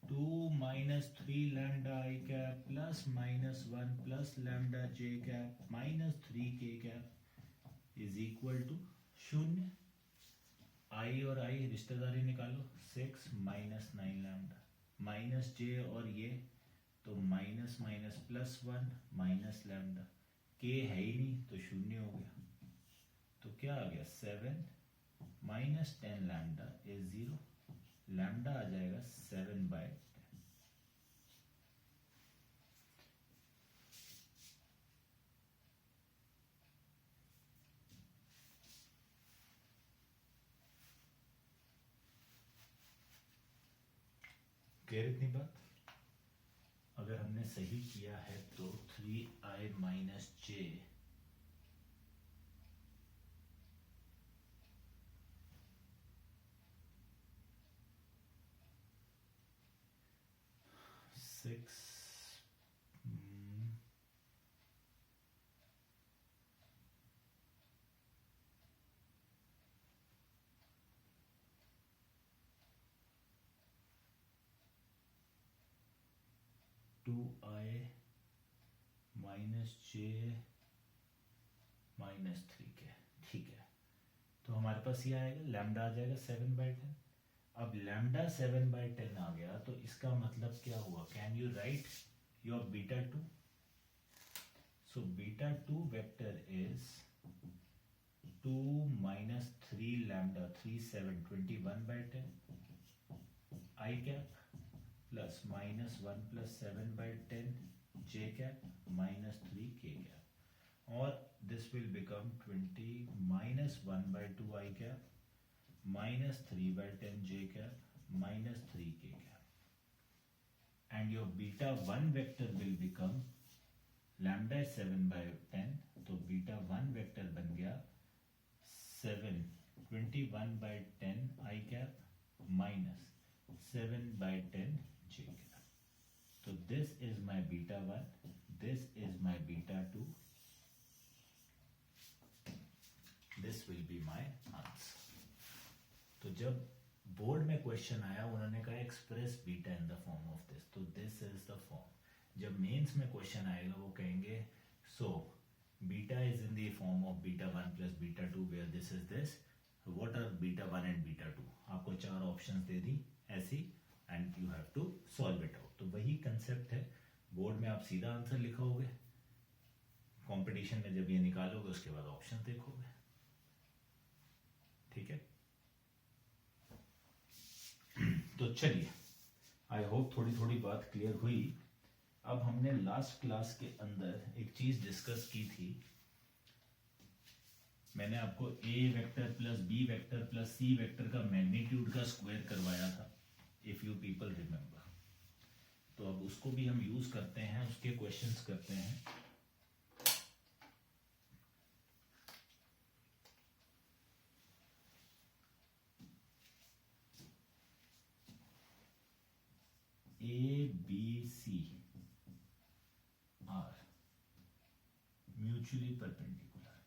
2 माइनस 3 लैम्डा आई cap plus minus 1 plus lambda जे कैप माइनस 3 के cap is equal to 0. I और i रिश्तेदारी निकालो, 6 माइनस 9 लैम्डा माइनस जे और ये तो minus minus plus 1 minus lambda, के है ही नहीं तो 0 हो गया. तो क्या आ गया, 7 माइनस 10 लैम्डा इज 0. लैम्डा आ जाएगा 7/10. क्लियर इतनी बात. अगर हमने सही किया है तो 3i माइनस जे सिक्स 2i माइनस जे माइनस 3k. ठीक है, तो हमारे पास ये आएगा, लैम्डा आ जाएगा 7/10. अब लैम्डा 7/10 आ गया तो इसका मतलब क्या हुआ, can you right your beta 2. So beta 2 vector is 2 minus 3 lambda 3 7 21/10 I cap plus minus 1 plus 7/10 J cap minus 3 के कैप, और this will become 20 minus 1/2 I cap minus 3/10 j cap minus 3 k cap, and your beta 1 vector will become lambda is 7/10, तो beta 1 vector बन गया 7 21/10 I cap minus 7/10 j cap. So this is my beta 1, this is my beta 2. This will be my answer. तो जब board में question आया उन्होंने कहा express beta in the form of this, तो दिस इज द फॉर्म. जब mains में question आएगा वो कहेंगे so beta is in the form of beta 1 plus beta 2 where this is this, what are beta 1 and beta 2, आपको 4 options दे दी ऐसी and you have to solve it out. तो वही कंसेप्ट है, बोर्ड में आप सीधा आंसर लिखोगे, कंपटीशन में जब ये निकालोगे उसके बाद ऑप्शन देखोगे, ठीक है। तो चलिए, आई होप थोड़ी थोड़ी बात क्लियर हुई। अब हमने लास्ट क्लास के अंदर एक चीज डिस्कस की थी, मैंने आपको a vector plus B vector plus C vector का मैग्नीट्यूड का स्क्वायर करवाया था, इफ यू पीपल रिमेंबर। तो अब उसको भी हम यूज करते हैं, उसके क्वेश्चंस करते हैं। A B C are mutually perpendicular,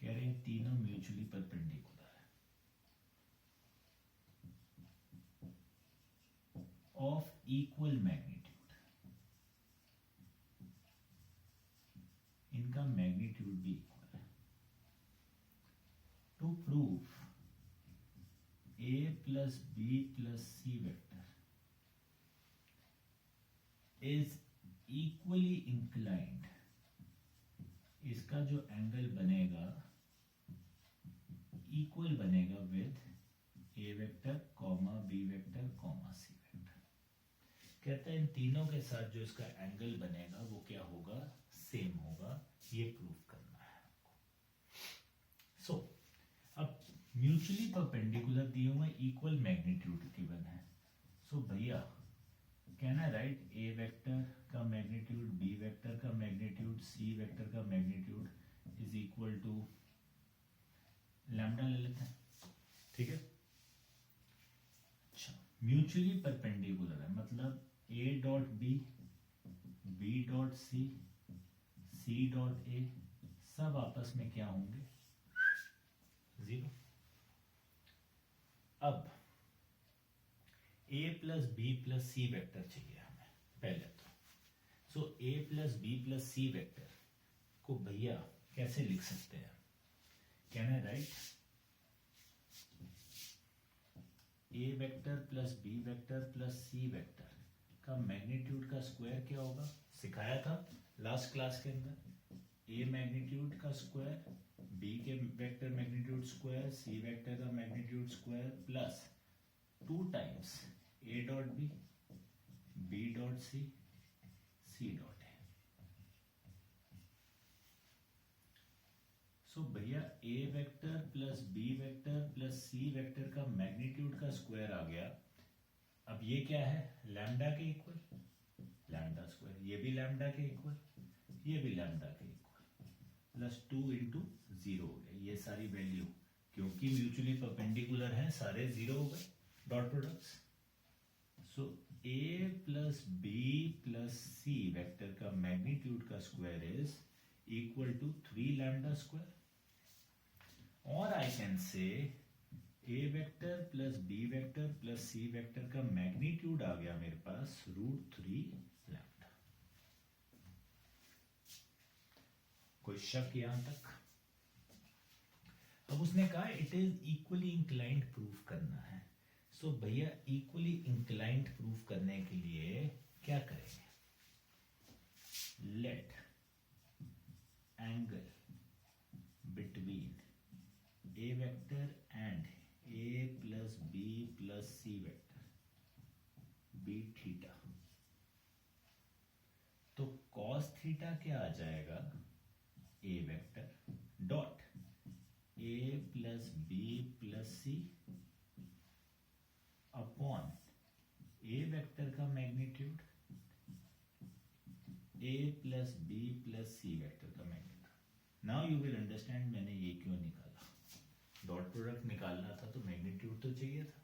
कह रहे हैं तीनों म्यूचुअली परपेंडिकुलर है, ऑफ इक्वल मैग्नीट्यूड, इनका मैग्नीट्यूड भी इक्वल है। To prove A plus B plus C vector is equally inclined, इसका जो एंगल बनेगा इक्वल बनेगा with A vector comma B vector comma C vector. कहते हैं इन तीनों के साथ जो इसका एंगल बनेगा वो क्या होगा, सेम होगा, ये प्रूव करना है आपको। सो अब म्यूचुअली परपेंडिकुलर दिए हुए इक्वल मैग्नीट्यूड गिवन है, सो भैया can I write A vector का मैग्नीट्यूड, बी वेक्टर का मैग्नीट्यूड, सी वेक्टर का magnitude is equal to lambda ले लेते हैं, ठीक है। अच्छा, म्यूचुअली परपेंडिकुलर है मतलब A dot B dot C dot A सब आपस में क्या होंगे, जीरो। अब a plus B plus C vector चाहिए हमें पहले तो। सो a plus B plus C vector को भैया कैसे लिख सकते हैं, can I write a vector plus B vector plus C vector का मैग्नीट्यूड का स्क्वायर क्या होगा, सिखाया था लास्ट क्लास के अंदर, a मैग्नीट्यूड का स्क्वायर, b के vector magnitude square, C vector का magnitude square plus 2 times a dot b dot c dot a। सो भैया a vector plus b vector plus c vector का मैग्नीट्यूड का square आ गया। अब ये क्या है, लैम्डा के इक्वल, लैम्डा स्क्वायर, ये भी लैम्डा के इक्वल, ये भी लैम्डा के इक्वल, प्लस 2 इंटू 0 हो गया, ये सारी वैल्यू क्योंकि म्यूचुअली परपेंडिकुलर है सारे 0 हो गए, dot products. So a plus b plus c vector का मैग्नीट्यूड का square is equal to 3 lambda square, और I can say a vector plus b vector plus c vector का मैग्नीट्यूड आ गया मेरे पास √3 लैम्डा। कोई शक यहां तक? अब उसने कहा it is equally inclined proof करना है। सो भैया इक्वली इंक्लाइंड प्रूफ करने के लिए क्या करेंगे, let angle between a vector and a plus B plus C vector be theta. तो कॉस थीटा क्या आ जाएगा, a vector dot A plus B plus c upon A vector का magnitude a plus B plus C vector का magnitude. Now you will understand मैंने ये क्यों निकाला, डॉट प्रोडक्ट निकालना था तो मैग्नीट्यूड तो चाहिए था।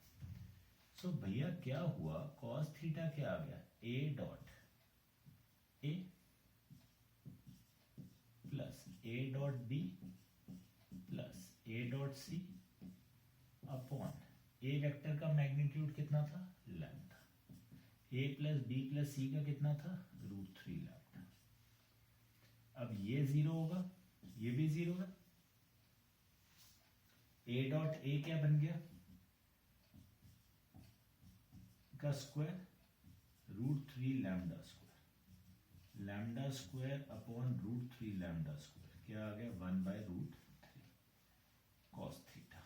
सो भैया क्या हुआ, कॉस थीटा क्या आ गया, A dot A plus A dot B plus A dot C upon A vector का मैग्नीट्यूड कितना था, lambda, A plus B plus C का कितना था, √3 लैम्डा। अब ये 0 होगा, ये भी 0 है। ए डॉट ए क्या बन गया, का square √3 lambda square, lambda square upon √3 lambda square क्या आ गया, 1/√3 cos थीटा।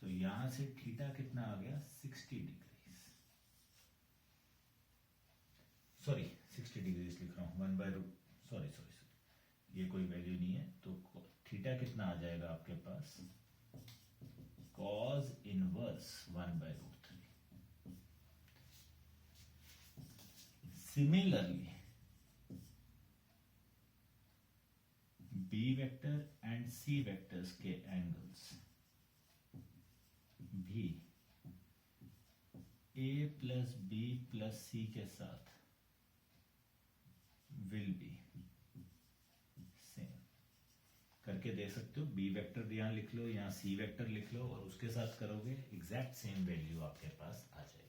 सो यहां से थीटा कितना आ गया, 60 डिग्री, सॉरी 60 डिग्री लिख रहा हूं, 1/√, सॉरी ये कोई वैल्यू नहीं है, तो थीटा कितना आ जाएगा आपके पास, cos inverse 1/√3। Similarly B vector and C vectors के एंगल्स भी A plus B plus C के साथ विल बी सेम करके दे सकते हो। बी वेक्टर यहां लिख लो, यहां सी वेक्टर लिख लो, और उसके साथ करोगे एग्जैक्ट सेम वैल्यू आपके पास आ जाएगी।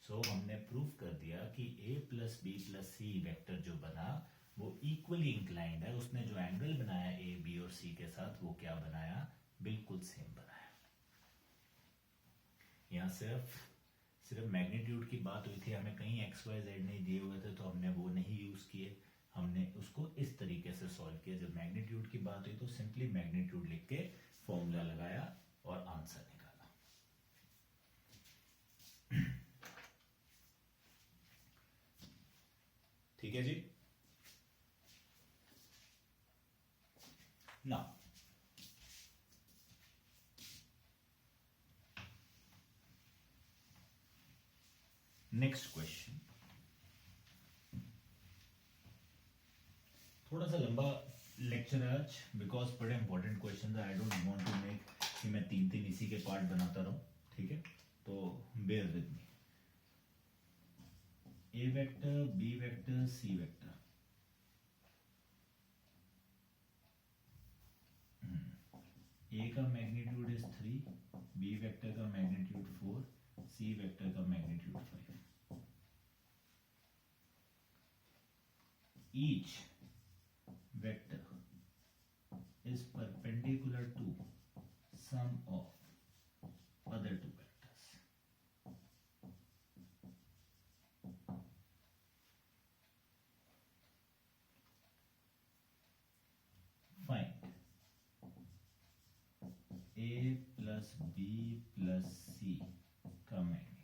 सो हमने प्रूव कर दिया कि ए plus B plus C vector जो बना वो इक्वली इंक्लाइंड है, उसने जो एंगल बनाया ए बी और सी के साथ वो क्या बनाया, बिल्कुल सेम बनाया। यहां सिर्फ मैग्नीट्यूड की बात हुई थी, हमें कहीं एक्स वाई जेड नहीं दिए हुए थे, तो हमने वो नहीं यूज किए, हमने उसको इस तरीके से सॉल्व किया। जब मैग्नीट्यूड की बात हुई तो सिंपली मैग्नीट्यूड लिख के फॉर्मूला लगाया और आंसर निकाला। ठीक है जी। नाउ नेक्स्ट क्वेश्चन, थोड़ा सा लंबा लेक्चर है आज, बिकॉज बड़े इंपॉर्टेंट क्वेश्चन है। I don't want to make कि मैं तीन इसी के पार्ट बनाता रहूं, ठीक है, तो bear with me. A vector, b vector, c vector, a का मैग्नीट्यूड इज 3, बी वेक्टर का मैग्नीट्यूड 4, सी वेक्टर का magnitude 5। Each vector is perpendicular to sum of other two vectors. Find A plus B plus C का magnitude.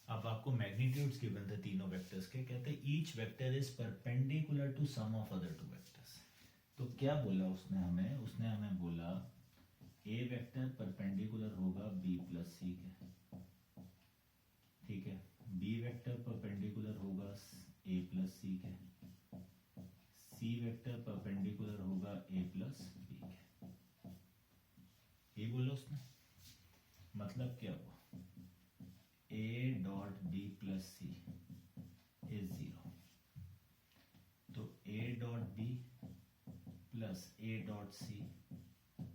अब आपको magnitudes given थे तीनों vectors के, कहते हैं each vector is perpendicular to sum of other two vectors. तो क्या बोला उसने हमें बोला ए वेक्टर परपेंडिकुलर होगा बी प्लस सी के, ठीक है, बी वेक्टर परपेंडिकुलर होगा ए प्लस सी के, सी वेक्टर परपेंडिकुलर होगा ए प्लस बी के। ये बोला उसने, मतलब क्या हुआ, A dot B plus C is 0, तो A dot B plus A dot C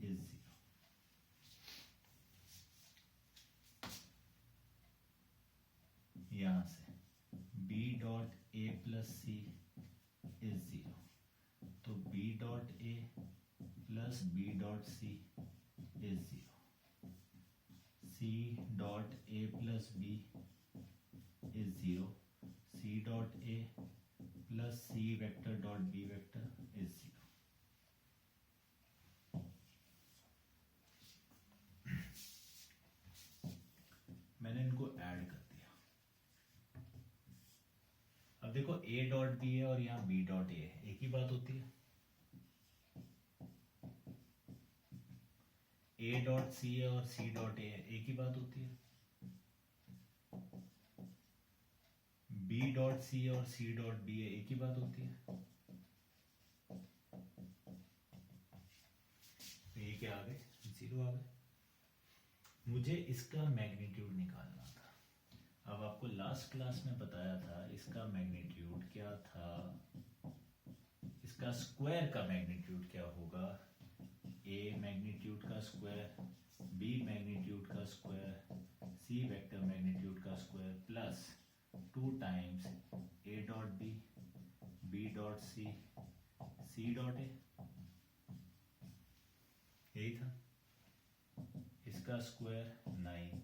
is 0। यहां से B dot A plus C is 0, तो B dot A plus B dot C is 0, C dot A plus B is 0, C dot A plus C vector dot B vector is 0. मैंने इनको add कर दिया। अब देखो A dot B है और यहाँ B डॉट A है, एक ही बात होती है। A डॉट सी है और C डॉट A है, एक ही बात होती है। B डॉट सी और C डॉट B है, एक ही बात होती है। तो ये क्या आ गए, 0 आ गए। मुझे इसका मैग्नीट्यूड निकालना था। अब आपको लास्ट क्लास में बताया था इसका मैग्नीट्यूड क्या था, इसका स्क्वायर का मैग्नीट्यूड क्या होगा, ए मैग्नीट्यूड का स्क्वायर बी मैग्नीट्यूड का स्क्वायर सी वेक्टर मैग्नीट्यूड का square plus 2 times A dot B B dot C dot A, यही था। इसका स्क्वायर 9,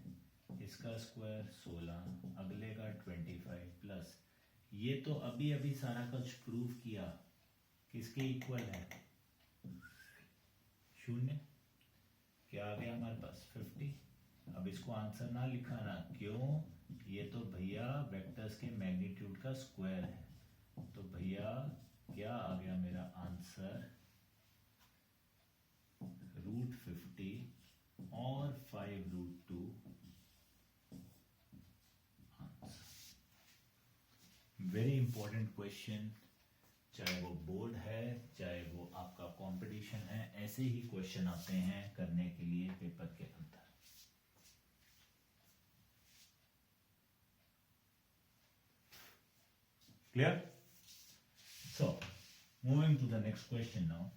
इसका स्क्वायर 16, अगले का 25 प्लस ये तो अभी अभी सारा कुछ प्रूव किया किसके इक्वल है, 0। क्या आ गया हमारे पास 50। अब इसको आंसर ना लिखाना, क्यों, ये तो भैया वेक्टर्स के मैग्नीट्यूड का स्क्वायर है। तो भैया क्या आ गया मेरा आंसर, √50 और 5√2 आंसर। वेरी इंपॉर्टेंट क्वेश्चन, चाहे वो बोर्ड है चाहे वो आपका कंपटीशन है, ऐसे ही क्वेश्चन आते हैं करने के लिए पेपर के अंदर। Clear? So moving to the next question now.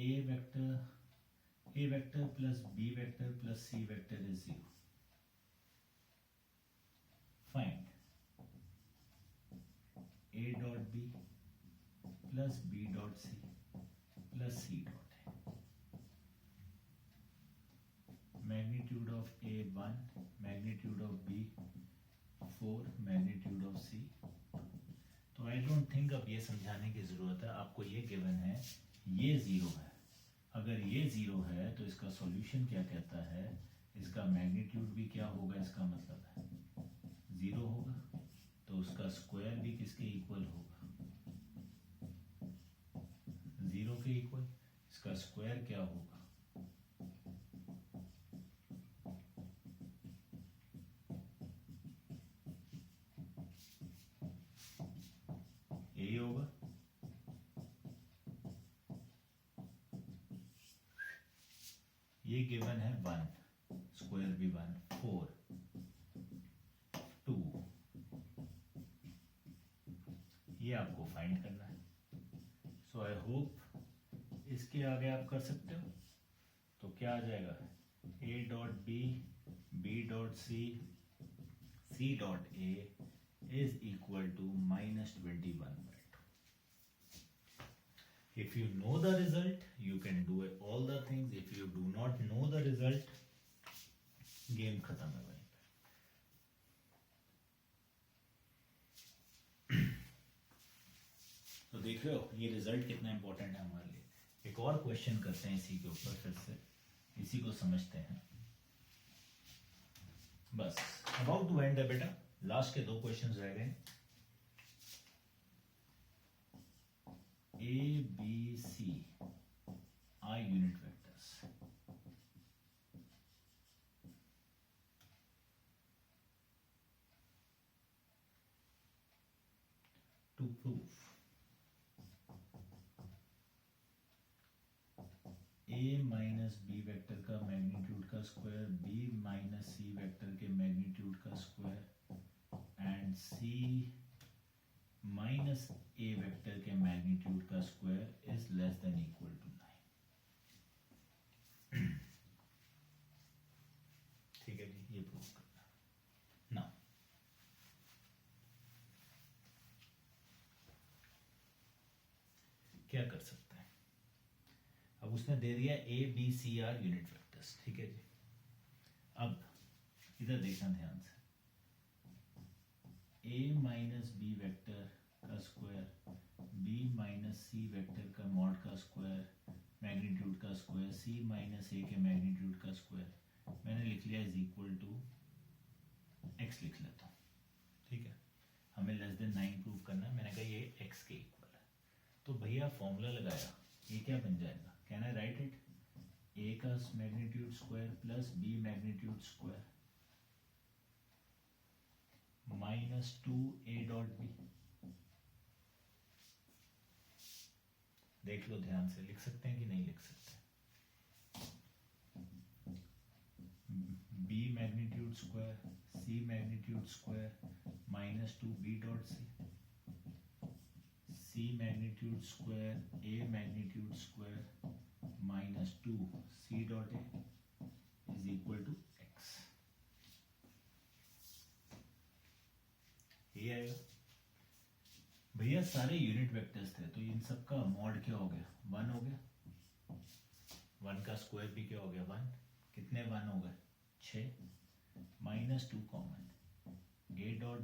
a vector plus b vector plus c vector is 0. Find a dot b plus b dot c plus c dot a. Magnitude of a 1, magnitude of b 4, magnitude of c। तो I don't think अब ये समझाने की जरूरत है, आपको ये given है, ये 0 है। अगर ये 0 है तो इसका सॉल्यूशन क्या कहता है, इसका मैग्नीट्यूड भी क्या होगा, इसका मतलब है 0 होगा, तो उसका स्क्वायर भी किसके इक्वल होगा, 0 के इक्वल। इसका स्क्वायर क्या होगा, यही होगा। ये गिवन है 1, स्क्वायर भी 1, 4, 2, ये आपको फाइंड करना है। सो आई होप इसके आगे आप कर सकते हो। तो क्या आ जाएगा, a dot B b dot c dot a is equal to -21/2। If you know the result, you can do all the things. If you do not know the result, game खत्म है वहीं पे। तो देख रहे हो ये रिजल्ट कितना इंपॉर्टेंट है हमारे लिए। एक और क्वेश्चन करते हैं इसी के ऊपर, फिर से इसी को समझते हैं। बस अबाउट टू एंड है बेटा, लास्ट के 2 क्वेश्चंस रह गए। A, B, C are unit vectors. To prove A minus B vector का मैग्नीट्यूड का square B minus C vector के मैग्नीट्यूड का square and C minus A vector के मैग्नीट्यूड का square is less than equal to 9। ठीक है जी, ये prove करना। ना क्या कर सकते हैं, अब उसने दे दिया A B C are unit vectors. ठीक है जी, अब इधर देखना ध्यान से, ए माइनस बी वेक्टर का square B minus C vector का मॉड का स्क्वायर मैग्नीट्यूड का स्क्वायर सी माइनस ए के मैग्नीट्यूड का स्क्वायर मैंने लिख लिया इज इक्वल टू एक्स लिख लेता हूँ। ठीक है, हमें लेस देन 9 प्रूव करना है, मैंने कहा ये एक्स के इक्वल है। तो भैया फॉर्मूला लगाया, ये क्या बन जाएगा, can I write it, A का magnitude square plus B magnitude square -2 a dot B देख लो ध्यान से, लिख सकते हैं कि नहीं लिख सकते? B magnitude square C magnitude square minus 2 B dot C magnitude square A magnitude square minus 2 C dot A is equal to X. ये आएगा भैया, सारे यूनिट वेक्टर्स थे तो इन सब का मॉड क्या हो गया? 1 हो गया। 1 का स्क्वायर भी क्या हो गया? 1। कितने 1 हो गए? 6 minus 2 common, a dot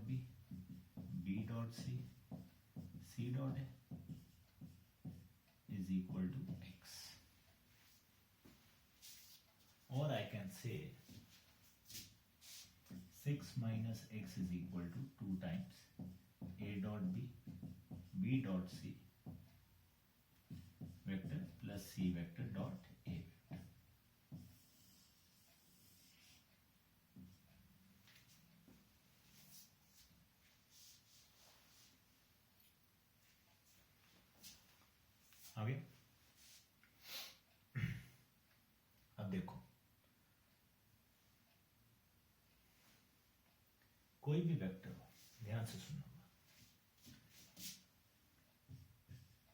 B dot C dot A is equal to x. और I can say 6 minus x is equal to 2 times A dot B dot c vector plus C vector dot a vector. आ गया? अब देखो, कोई भी vector हो, ध्यान से सुनो,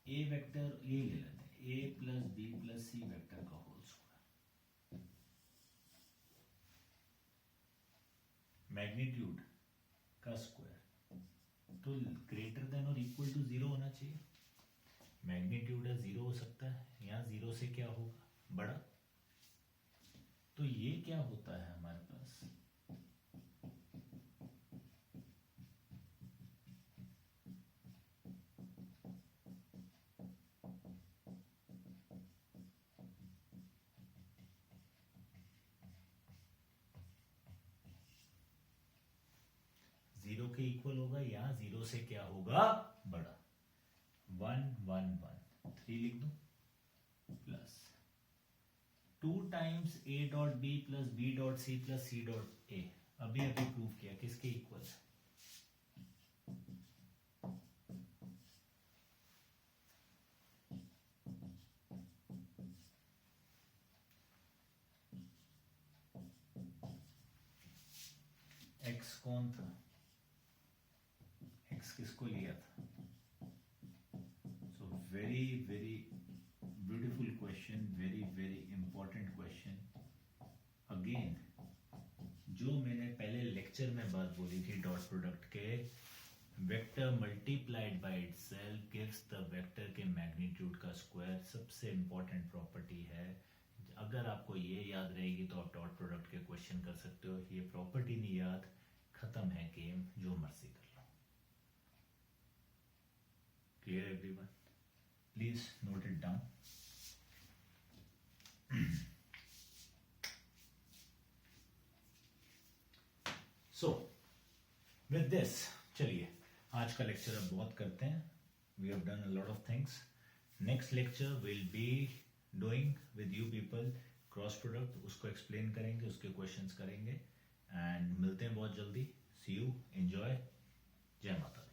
ए वेक्टर ये ले लेते हैं, ए प्लस बी प्लस सी वेक्टर का होल स्क्वायर, मैग्नीट्यूड का स्क्वायर तो ग्रेटर देन और इक्वल टू 0 होना चाहिए। मैग्नीट्यूड है 0 हो सकता है, यहाँ 0 से क्या होगा? बड़ा। तो ये क्या होता है हमारे पास? जीरो के इक्वल होगा, यहाँ 0 से क्या होगा? बड़ा। 1 1 1 3 लिख दो plus 2 times A dot B plus B dot C plus C dot A. अभी अभी प्रूव किया किसके इक्वल है? एक्स कौन था? एक्स किसको लिया था? So very very beautiful question, very very important question. Again जो मैंने पहले लेक्चर में बात बोली थी डॉट प्रोडक्ट के, vector multiplied by itself gives the vector के मैग्नीट्यूड का स्क्वायर, सबसे इंपॉर्टेंट प्रॉपर्टी है। अगर आपको ये याद रहेगी तो आप डॉट प्रोडक्ट के क्वेश्चन कर सकते हो। ये प्रॉपर्टी नहीं याद, खत्म है गेम, जो मर्जी कर लो। Clear everyone? Please note it down. So with this, चलिए आज का लेक्चर अब बहुत करते हैं। We have done a lot of things. Next lecture will be doing with you people cross product, उसको एक्सप्लेन करेंगे, उसके क्वेश्चंस करेंगे एंड मिलते हैं बहुत जल्दी। सी यू, एंजॉय, जय माता।